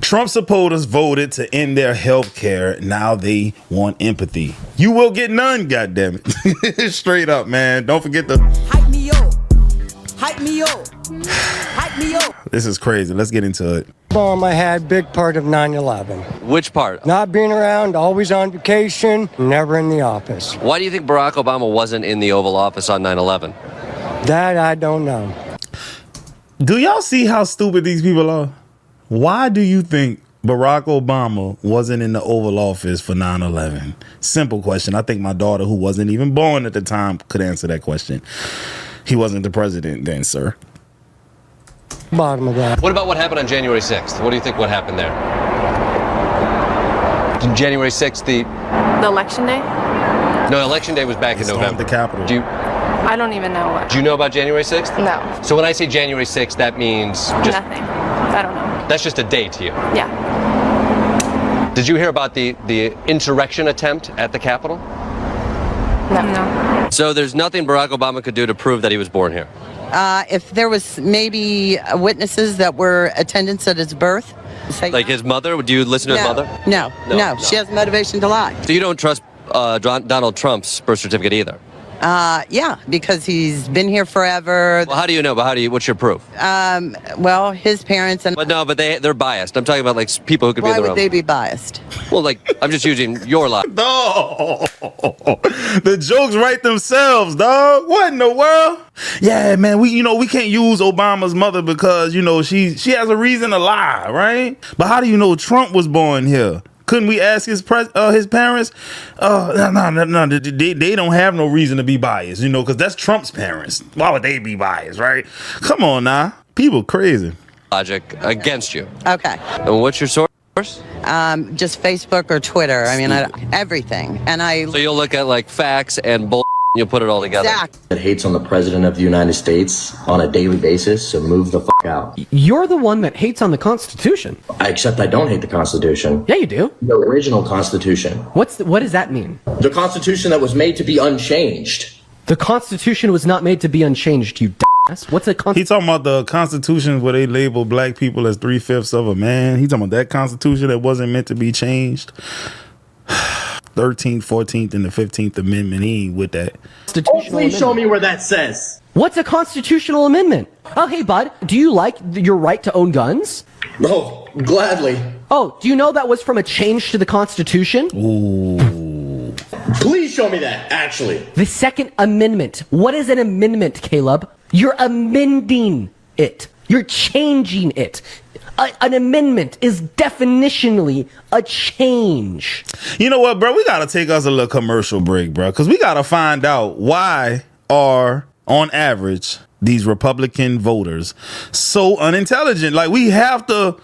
Trump supporters voted to end their health care. Now they want empathy. You will get none, goddammit. Straight up, man. Don't forget to hype me up. Hype me up. Hype me up. This is crazy. Let's get into it. I had big part of 9/11. Which part? Not being around, always on vacation, never in the office. Why do you think Barack Obama wasn't in the Oval Office on 9/11? That I don't know. Do y'all see how stupid these people are? Why do you think Barack Obama wasn't in the Oval Office for 9/11? Simple question. I think my daughter, who wasn't even born at the time, could answer that question. He wasn't the president then, sir. Bottom of that. What about what happened on January 6th? What do you think what happened there? January 6th, the election day? No, election day was back in November. The Capitol. I don't even know what. Do you know about January 6th? No. So when I say January 6th, that means just nothing. I don't know. That's just a day to you. Yeah. Did you hear about the insurrection attempt at the Capitol? No. So there's nothing Barack Obama could do to prove that he was born here. If there was maybe witnesses that were attendants at his birth. Like his mother? Do you listen to his mother? No. She has motivation to lie. So you don't trust Donald Trump's birth certificate either? Yeah, because he's been here forever. Well, how do you know? But what's your proof? Well, his parents and. But no, but they're biased. I'm talking about like people who could be in the room. Why would they be biased? Well, like I'm just using your lie. No, the jokes write themselves, dog. What in the world? Yeah, man. We can't use Obama's mother because she has a reason to lie, right? But how do you know Trump was born here? Couldn't we ask his parents? No. They don't have no reason to be biased, because that's Trump's parents. Why would they be biased, right? Come on now. People crazy. Logic against you. Okay. And what's your source? Just Facebook or Twitter. I mean, everything. And So you'll look at like facts and bull. You'll put it all together. Exactly. That hates on the president of the United States on a daily basis, so move the fuck out. You're the one that hates on the Constitution. Except I don't hate the Constitution. Yeah, you do. The original Constitution. What does that mean? The Constitution that was made to be unchanged. The Constitution was not made to be unchanged, you dumbass. What's a Constitution? He talking about the Constitution where they label black people as 3/5 of a man. He talking about that Constitution that wasn't meant to be changed. 13th, 14th, and the 15th Amendment. He ain't with that. Please show me where that says. What's a constitutional amendment? Oh, hey, bud, do you like your right to own guns? Oh, gladly. Oh, do you know that was from a change to the Constitution? Ooh. Please show me that, actually. The Second Amendment. What is an amendment, Caleb? You're amending it. You're changing it. An amendment is definitionally a change. You know what, bro? We got to take us a little commercial break, bro, because we got to find out why are, on average, these Republican voters so unintelligent. Like, we have to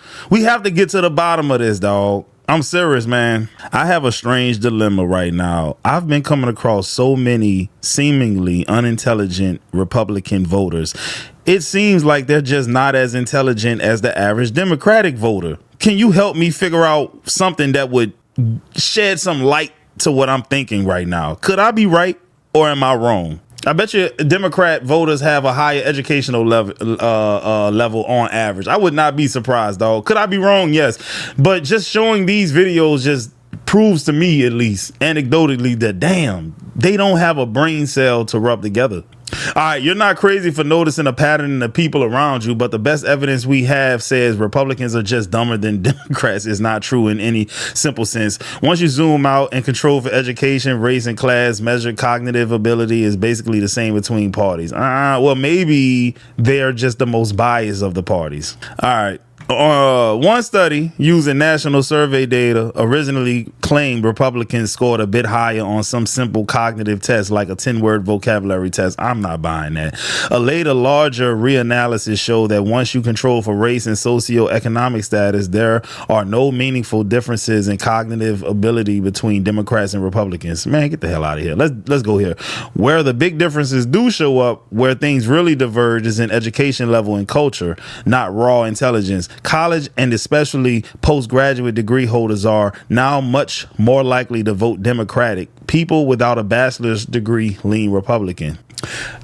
get to the bottom of this, dog. I'm serious, man. I have a strange dilemma right now. I've been coming across so many seemingly unintelligent Republican voters. It seems like they're just not as intelligent as the average Democratic voter. Can you help me figure out something that would shed some light to what I'm thinking right now? Could I be right or am I wrong? I bet you Democrat voters have a higher educational level on average. I would not be surprised, dog. Could I be wrong? Yes. But just showing these videos just proves to me, at least anecdotally, that damn, they don't have a brain cell to rub together. All right, you're not crazy for noticing a pattern in the people around you, but the best evidence we have says Republicans are just dumber than Democrats is not true in any simple sense. Once you zoom out and control for education, race, and class, measured cognitive ability is basically the same between parties. Well, maybe they're just the most biased of the parties. All right. One study using national survey data originally claimed Republicans scored a bit higher on some simple cognitive test like a 10-word vocabulary test. I'm not buying that. A later, larger reanalysis showed that once you control for race and socioeconomic status, there are no meaningful differences in cognitive ability between Democrats and Republicans. Man, get the hell out of here. Let's go here. Where the big differences do show up, where things really diverge, is in education level and culture, not raw intelligence. College and especially postgraduate degree holders are now much more likely to vote Democratic. People without a bachelor's degree lean Republican.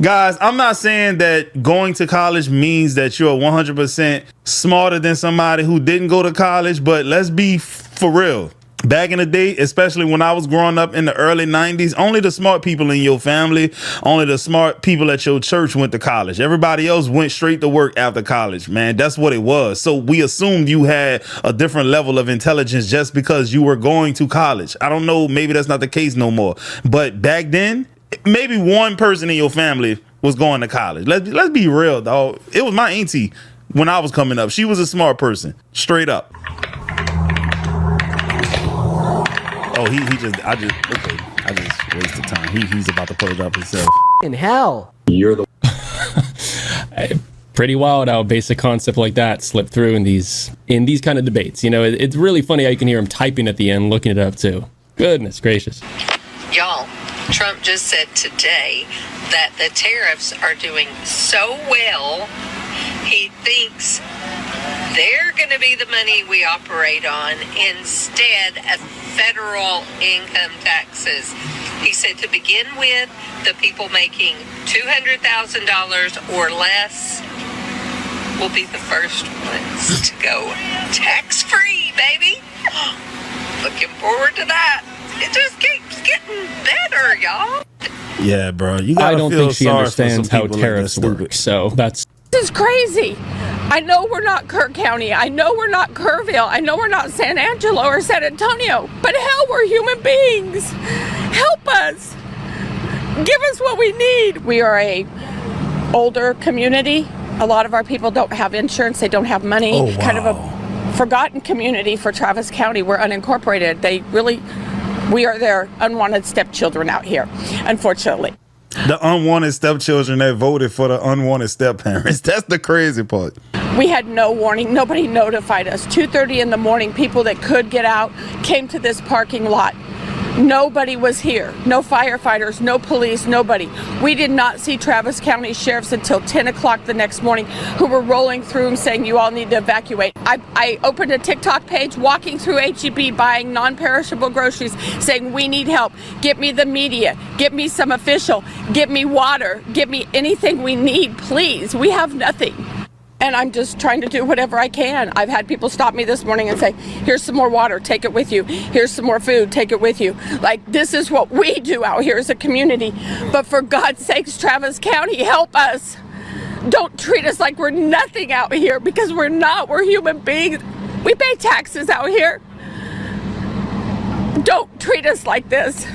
Guys, I'm not saying that going to college means that you're 100% smarter than somebody who didn't go to college, but let's be for real. Back in the day, especially when I was growing up in the early 90s, only the smart people in your family, only the smart people at your church went to college. Everybody else went straight to work after college, man. That's what it was. So we assumed you had a different level of intelligence just because you were going to college. I don't know. Maybe that's not the case no more. But back then, maybe one person in your family was going to college. Let's be real, dog. It was my auntie when I was coming up. She was a smart person, straight up. Oh, I just wasted time. He's about to pull it up himself. In hell. You're the Pretty wild how a basic concept like that slipped through in these kind of debates. You know, it's really funny how you can hear him typing at the end, looking it up too. Goodness gracious. Y'all, Trump just said today that the tariffs are doing so well, he thinks they're going to be the money we operate on instead of federal income taxes. He said to begin with, the people making $200,000 or less will be the first ones to go tax-free, baby. Looking forward to that. It just keeps getting better, y'all. Yeah, bro. You gotta I don't feel think she sorry understands for some how people tariffs like that work, so that's... This is crazy. I know we're not Kirk County. I know we're not Kerrville. I know we're not San Angelo or San Antonio. But hell, we're human beings. Help us. Give us what we need. We are a older community. A lot of our people don't have insurance. They don't have money. Oh, wow. Kind of a forgotten community for Travis County. We're unincorporated. We are their unwanted stepchildren out here, unfortunately. The unwanted stepchildren that voted for the unwanted stepparents. That's the crazy part. We had no warning. Nobody notified us. 2:30 in the morning, people that could get out came to this parking lot. Nobody was here. No firefighters, no police, nobody. We did not see Travis County sheriffs until 10 o'clock the next morning, who were rolling through and saying, you all need to evacuate. I opened a TikTok page, walking through H-E-B, buying non-perishable groceries, saying, we need help. Get me the media. Get me some official. Get me water. Get me anything we need, please. We have nothing. And I'm just trying to do whatever I can. I've had people stop me this morning and say, here's some more water, take it with you. Here's some more food, take it with you. Like, this is what we do out here as a community. But for God's sakes, Travis County, help us. Don't treat us like we're nothing out here, because we're not. We're human beings. We pay taxes out here. Don't treat us like this.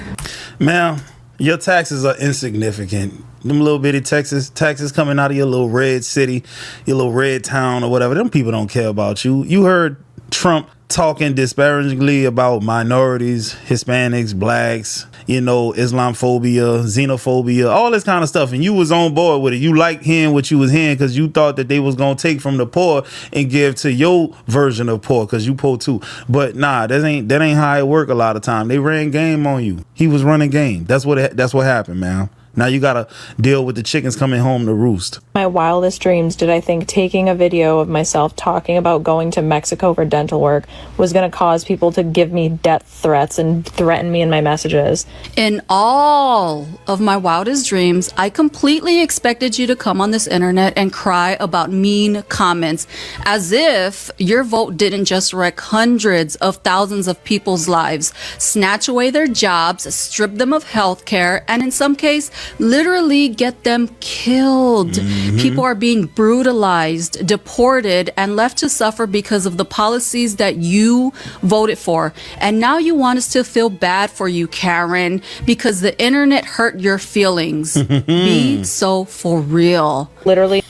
Ma'am, your taxes are insignificant. Them little bitty taxes coming out of your little red city, your little red town or whatever. Them people don't care about you. You heard Trump talking disparagingly about minorities, Hispanics, blacks, Islamophobia, xenophobia, all this kind of stuff. And you was on board with it. You liked hearing what you was hearing because you thought that they was going to take from the poor and give to your version of poor because you poor too. But nah, that ain't how it work a lot of time. They ran game on you. He was running game. That's what happened, man. Now you gotta deal with the chickens coming home to roost. My wildest dreams did I think taking a video of myself talking about going to Mexico for dental work was going to cause people to give me death threats and threaten me in my messages. In all of my wildest dreams, I completely expected you to come on this internet and cry about mean comments, as if your vote didn't just wreck hundreds of thousands of people's lives, snatch away their jobs, strip them of health care, and in some case, literally get them killed. Mm-hmm. People are being brutalized, deported, and left to suffer because of the policies that you voted for. And now you want us to feel bad for you, Karen, because the internet hurt your feelings. Be so for real. Literally,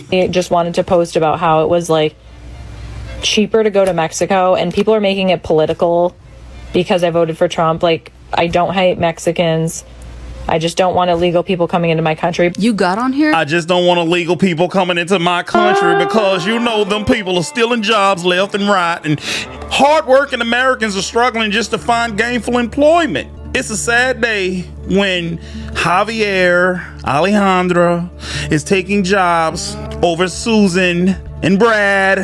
just wanted to post about how it was like cheaper to go to Mexico, and people are making it political because I voted for Trump. Like, I don't hate Mexicans. I just don't want illegal people coming into my country. You got on here? I just don't want illegal people coming into my country because them people are stealing jobs left and right, and hardworking Americans are struggling just to find gainful employment. It's a sad day when Alejandra is taking jobs over Susan and Brad.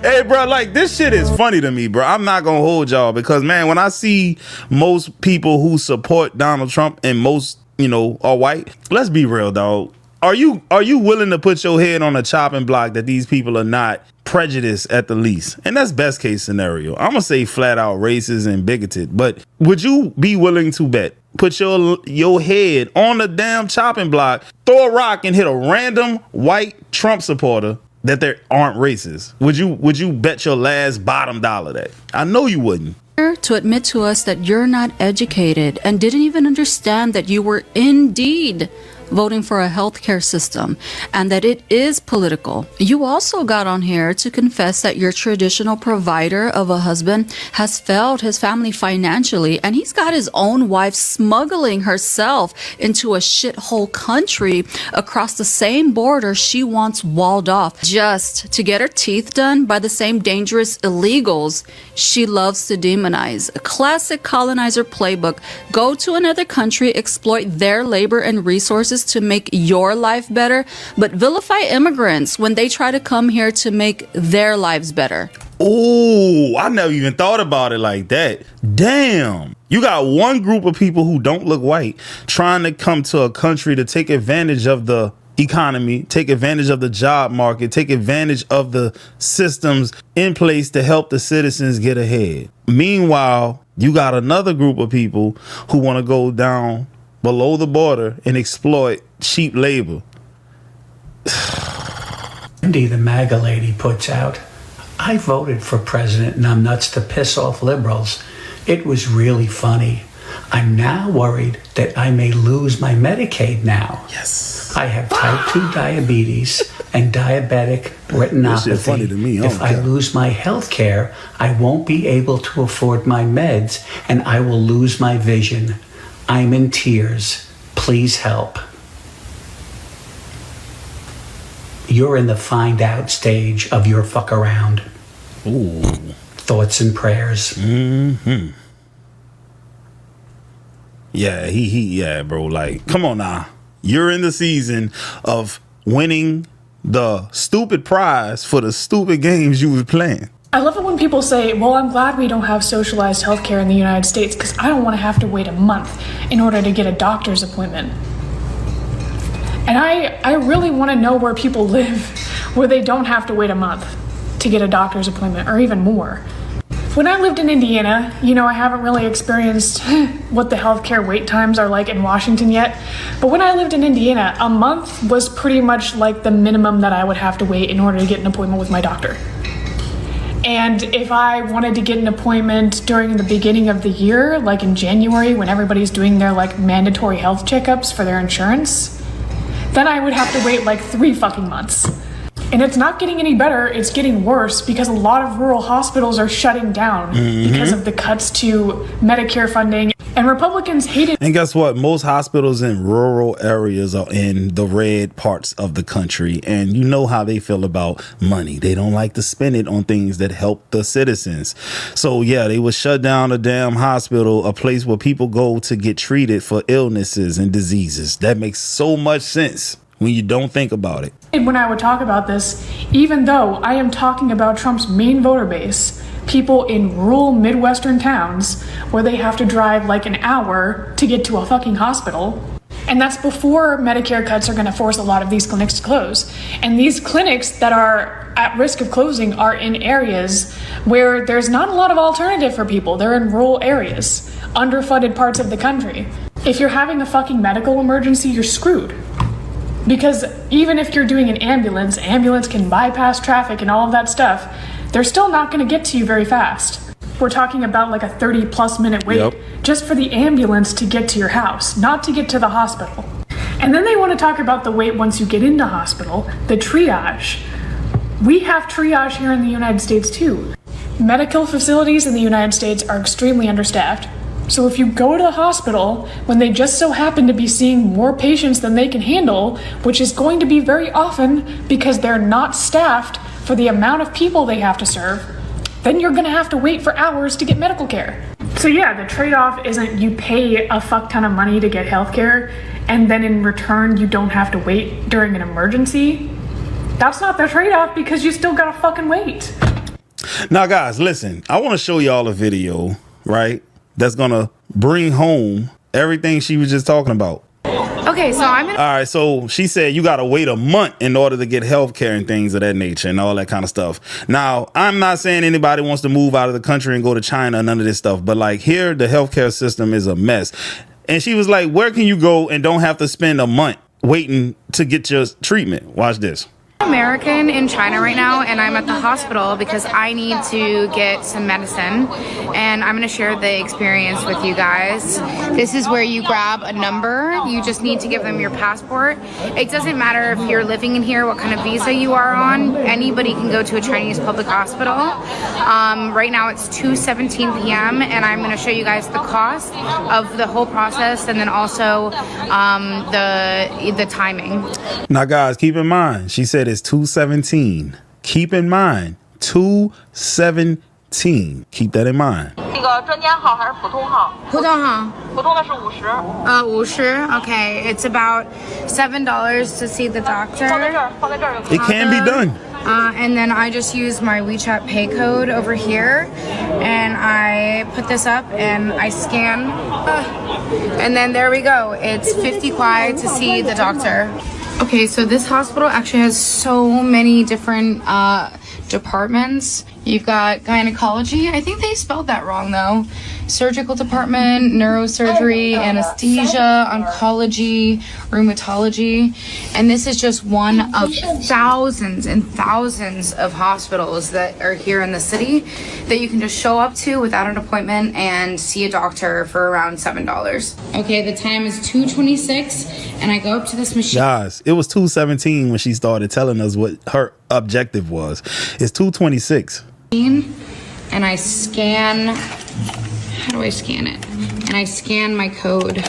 Hey, bro, like, this shit is funny to me, bro. I'm not gonna hold y'all because, man, when I see most people who support Donald Trump and most you know, are white. Let's be real, dog. Are you willing to put your head on a chopping block that these people are not prejudiced at the least? And that's best case scenario. I'm gonna say flat out racist and bigoted, but would you be willing to bet? Put your head on the damn chopping block, throw a rock and hit a random white Trump supporter that they aren't racist? Would you bet your last bottom dollar that? I know you wouldn't. To admit to us that you're not educated and didn't even understand that you were indeed voting for a healthcare system and that it is political. You also got on here to confess that your traditional provider of a husband has failed his family financially, and he's got his own wife smuggling herself into a shithole country across the same border she wants walled off just to get her teeth done by the same dangerous illegals she loves to demonize. A classic colonizer playbook. Go to another country, exploit their labor and resources to make your life better, but vilify immigrants when they try to come here to make their lives better. Oh, I never even thought about it like that. Damn. You got one group of people who don't look white trying to come to a country to take advantage of the economy, take advantage of the job market, take advantage of the systems in place to help the citizens get ahead. Meanwhile, you got another group of people who want to go down below the border and exploit cheap labor. Cindy, the MAGA lady, puts out, I voted for president and I'm nuts to piss off liberals. It was really funny. I'm now worried that I may lose my Medicaid now. Yes. I have type 2 diabetes and diabetic retinopathy. Funny to me. If I lose my health care, I won't be able to afford my meds and I will lose my vision. I'm in tears. Please help. You're in the find out stage of your fuck around. Ooh. Thoughts and prayers. Mm-hmm. Yeah, yeah, bro. Like, come on now. You're in the season of winning the stupid prize for the stupid games you was playing. I love it when people say, well, I'm glad we don't have socialized healthcare in the United States because I don't want to have to wait a month in order to get a doctor's appointment. And I really want to know where people live where they don't have to wait a month to get a doctor's appointment or even more. When I lived in Indiana, I haven't really experienced what the healthcare wait times are like in Washington yet. But when I lived in Indiana, a month was pretty much like the minimum that I would have to wait in order to get an appointment with my doctor. And if I wanted to get an appointment during the beginning of the year, like in January when everybody's doing their mandatory health checkups for their insurance, then I would have to wait 3 fucking months. And it's not getting any better, it's getting worse because a lot of rural hospitals are shutting down because of the cuts to Medicare funding. And Republicans hate it. And guess what? Most hospitals in rural areas are in the red parts of the country. And you know how they feel about money. They don't like to spend it on things that help the citizens. So yeah, they would shut down a damn hospital, a place where people go to get treated for illnesses and diseases. That makes so much sense when you don't think about it. When I would talk about this, even though I am talking about Trump's main voter base, people in rural Midwestern towns where they have to drive an hour to get to a fucking hospital. And that's before Medicare cuts are going to force a lot of these clinics to close. And these clinics that are at risk of closing are in areas where there's not a lot of alternative for people. They're in rural areas, underfunded parts of the country. If you're having a fucking medical emergency, you're screwed. Because even if you're doing an ambulance can bypass traffic and all of that stuff, they're still not going to get to you very fast. We're talking about a 30+ minute wait just for the ambulance to get to your house, not to get to the hospital. And then they want to talk about the wait once you get into hospital, the triage. We have triage here in the United States too. Medical facilities in the United States are extremely understaffed. So if you go to the hospital when they just so happen to be seeing more patients than they can handle, which is going to be very often because they're not staffed for the amount of people they have to serve, then you're going to have to wait for hours to get medical care. So yeah, the trade-off isn't you pay a fuck ton of money to get healthcare and then in return you don't have to wait during an emergency. That's not the trade-off because you still gotta fucking wait. Now guys, listen, I want to show y'all a video, right? That's gonna bring home everything she was just talking about. Okay, so I'm in. All right, so she said you got to wait a month in order to get health care and things of that nature and all that kind of stuff. Now, I'm not saying anybody wants to move out of the country and go to China, none of this stuff. But like here, the healthcare system is a mess. And she was like, where can you go and don't have to spend a month waiting to get your treatment? Watch this. American in China right now, and I'm at the hospital because I need to get some medicine, and I'm going to share the experience with you guys. This is where you grab a number. You just need to give them your passport. It doesn't matter if you're living in here, what kind of visa you are on. Anybody can go to a Chinese public hospital. Right now it's 2:17 p.m. and I'm going to show you guys the cost of the whole process, and then also the timing. Now, guys, keep in mind, she said it's 2:17. Keep in mind, 2:17. Keep that in mind. 那个专家号还是普通号？普通号。普通的是50。50. Okay, it's about $7 to see the doctor. It can be done. And then I just use my WeChat pay code over here, and I put this up and I scan, and then there we go. It's 50 kwai to see the doctor. Okay, so this hospital actually has so many different departments. You've got gynecology. I think they spelled that wrong though. Surgical department, neurosurgery, anesthesia, oncology, rheumatology. And this is just one of thousands and thousands of hospitals that are here in the city that you can just show up to without an appointment and see a doctor for around $7. Okay, the time is 2:26 and I go up to this machine. Guys, it was 2:17 when she started telling us what her objective was. It's 2:26. And I scan. How do I scan it? And I scan my code.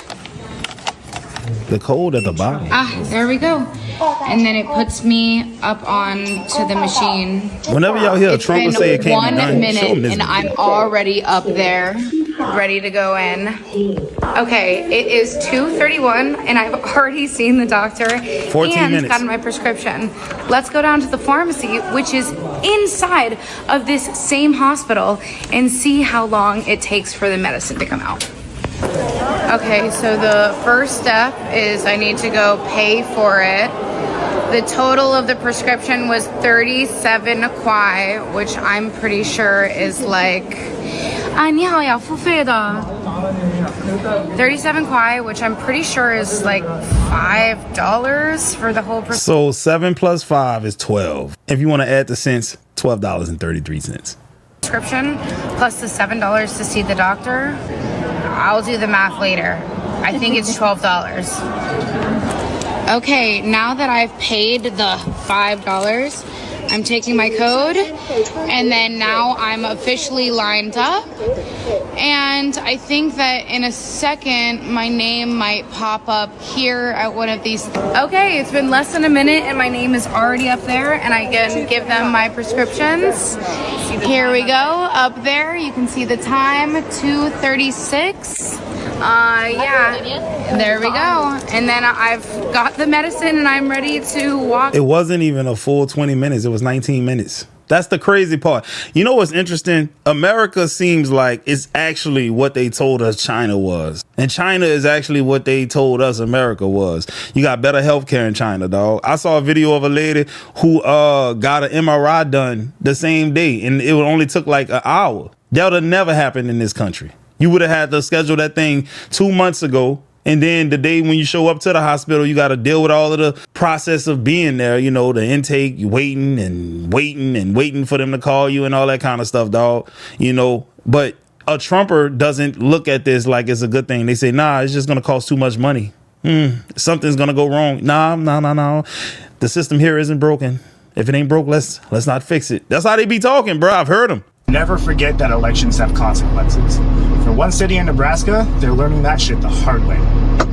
The code at the bottom. There we go. And then it puts me up onto the machine. Whenever y'all hear Trump say it can't be done, 1 minute and I'm already up there, ready to go in. Okay, it is 2:31 and I've already seen the doctor 14 and minutes. gotten my prescription. Let's go down to the pharmacy, which is inside of this same hospital, and see how long it takes for the medicine to come out. Okay, so the first step is I need to go pay for it. The total of the prescription was 37 kwai, which I'm pretty sure is like 37 kwai, which I'm pretty sure is like $5 for the whole prescription. So 7 plus 5 is 12. If you want to add the cents, $12.33. Prescription plus the $7 to see the doctor. I'll do the math later. I think it's $12. Okay, now that I've paid the $5, I'm taking my code, and then now I'm officially lined up. And I think that in a second, my name might pop up here at one of these. Okay, it's been less than a minute and my name is already up there, and I can give them my prescriptions. Here we go, up there. You can see the time, 2:36. Yeah, there we go. And then I've got the medicine and I'm ready to walk. It wasn't even a full 20 minutes. It was 19 minutes. That's the crazy part. You know what's interesting? America seems like it's actually what they told us China was. And China is actually what they told us America was. You got better healthcare in China, dog. I saw a video of a lady who got an MRI done the same day, and it only took like an hour. That would have never happened in this country. You would have had to schedule that thing 2 months ago. And then the day when you show up to the hospital, you got to deal with all of the process of being there. You know, the intake, you waiting for them to call you and all that kind of stuff, dog. You know, but a Trumper doesn't look at this like it's a good thing. They say, nah, it's just going to cost too much money. Something's going to go wrong. No. The system here isn't broken. If it ain't broke, let's not fix it. That's how they be talking, bro. I've heard them. Never forget that elections have consequences. For one city in Nebraska, they're learning that shit the hard way.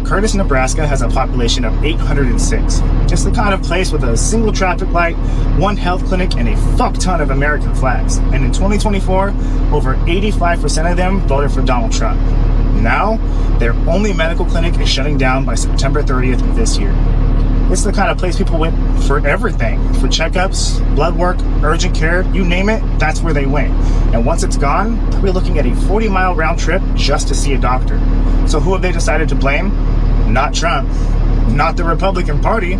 Curtis, Nebraska has a population of 806. It's the kind of place with a single traffic light, one health clinic, and a fuck ton of American flags. And in 2024, over 85% of them voted for Donald Trump. Now, their only medical clinic is shutting down by September 30th of this year. It's the kind of place people went for everything. For checkups, blood work, urgent care, you name it, that's where they went. And once it's gone, we're looking at a 40-mile round trip just to see a doctor. So who have they decided to blame? Not Trump. not the Republican Party.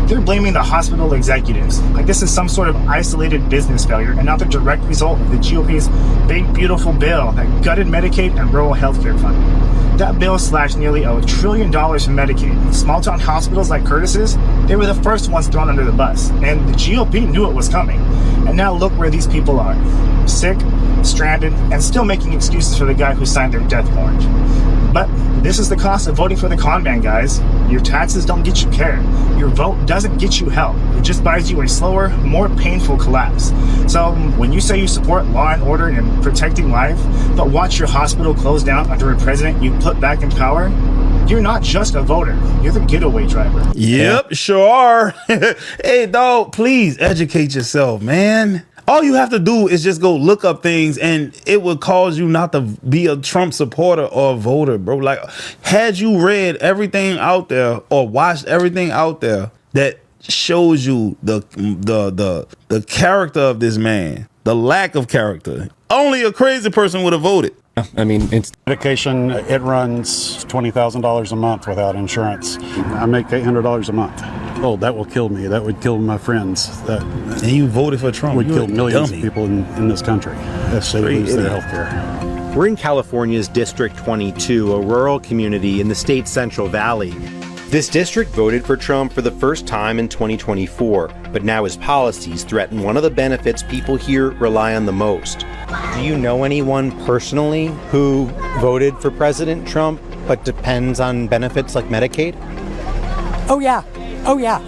They're blaming the hospital executives. Like this is some sort of isolated business failure and not the direct result of the GOP's big, beautiful bill that gutted Medicaid and rural healthcare funding. That bill slashed nearly $1 trillion from Medicaid. Small town hospitals like Curtis's, they were the first ones thrown under the bus. And the GOP knew it was coming. And now look where these people are. Sick, stranded, and still making excuses for the guy who signed their death warrant. But this is the cost of voting for the con man, guys. Your taxes don't get you care. Your vote doesn't get you help. It just buys you a slower, more painful collapse. So when you say you support law and order and protecting life, but watch your hospital close down under a president you put back in power, you're not just a voter. You're the getaway driver. Yep, sure are. Hey, dog, please educate yourself, man. All you have to do is just go look up things and it will cause you not to be a Trump supporter or a voter, bro. Like, had you read everything out there or watched everything out there that shows you the character of this man, the lack of character, only a crazy person would have voted. I mean, it's medication. It runs $20,000 a month without insurance. I make $800 a month. Oh, that will kill me. That would kill my friends. And you voted for Trump. Would kill millions of people in this country if they lose their health care. We're in California's District 22, a rural community in the state's Central Valley. This district voted for Trump for the first time in 2024, but now his policies threaten one of the benefits people here rely on the most. Do you know anyone personally who voted for President Trump but depends on benefits like Medicaid? Oh yeah,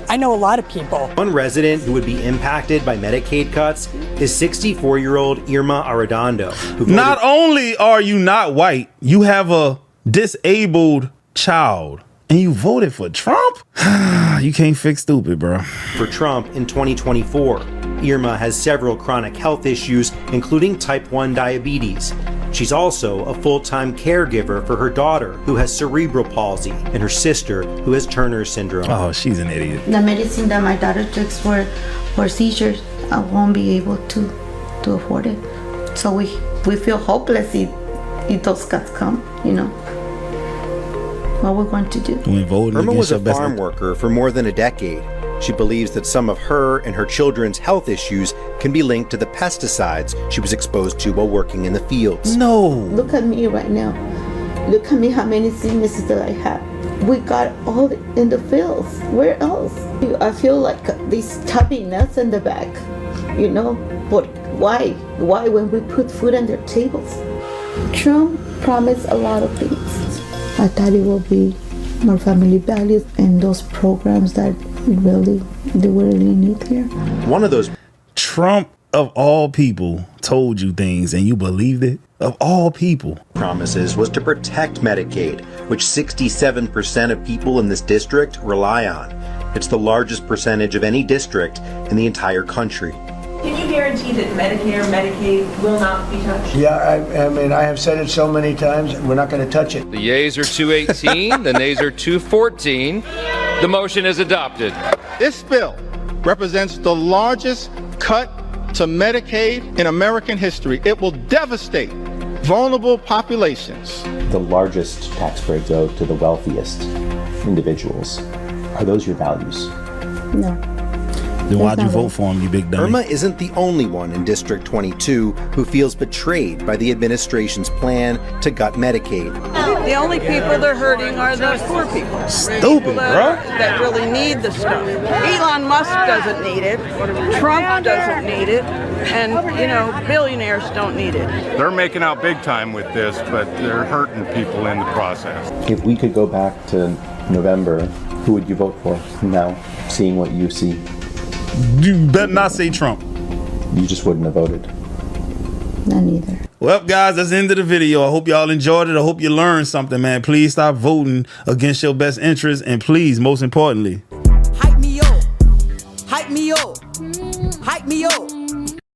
I know a lot of people. One resident who would be impacted by Medicaid cuts is 64-year-old Irma Arredondo. Not only are you not white, you have a disabled child. And you voted for Trump? You can't fix stupid, bro. For Trump in 2024, Irma has several chronic health issues, including type 1 diabetes. She's also a full-time caregiver for her daughter, who has cerebral palsy, and her sister, who has Turner syndrome. Oh, she's an idiot. The medicine that my daughter takes for seizures, I won't be able to afford it. So we feel hopeless if those cuts come, you know. What we're going to do. Irma was a farm worker for more than a decade. She believes that some of her and her children's health issues can be linked to the pesticides she was exposed to while working in the fields. No. Look at me right now. Look at me, how many sicknesses that I have. We got all in the fields. Where else? I feel like these stubby nuts in the back, you know? But why? Why when we put food on their tables? Trump promised a lot of things. I thought it will be more family values and those programs that we really need here. One of those. Trump, of all people, told you things and you believed it? Of all people. Promises was to protect Medicaid, which 67% of people in this district rely on. It's the largest percentage of any district in the entire country. Can you guarantee that Medicare, Medicaid will not be touched? Yeah, I mean, I have said it so many times, we're not going to touch it. The yeas are 218, the nays are 214. The motion is adopted. This bill represents the largest cut to Medicaid in American history. It will devastate vulnerable populations. The largest tax break go to the wealthiest individuals. Are those your values? No. Then why'd you vote for him, you big dummy? Irma isn't the only one in District 22 who feels betrayed by the administration's plan to gut Medicaid. The only people they're hurting are the poor people. Stupid, bro. That really need the stuff. Elon Musk doesn't need it. Trump doesn't need it. And, you know, billionaires don't need it. They're making out big time with this, but they're hurting people in the process. If we could go back to November, who would you vote for now, seeing what you see? You better not say Trump. You just wouldn't have voted. Not either. Well, guys, that's the end of the video. I hope y'all enjoyed it. I hope you learned something, man. Please stop voting against your best interests. And please, most importantly, Hype me up. Hype me up. Hype me up.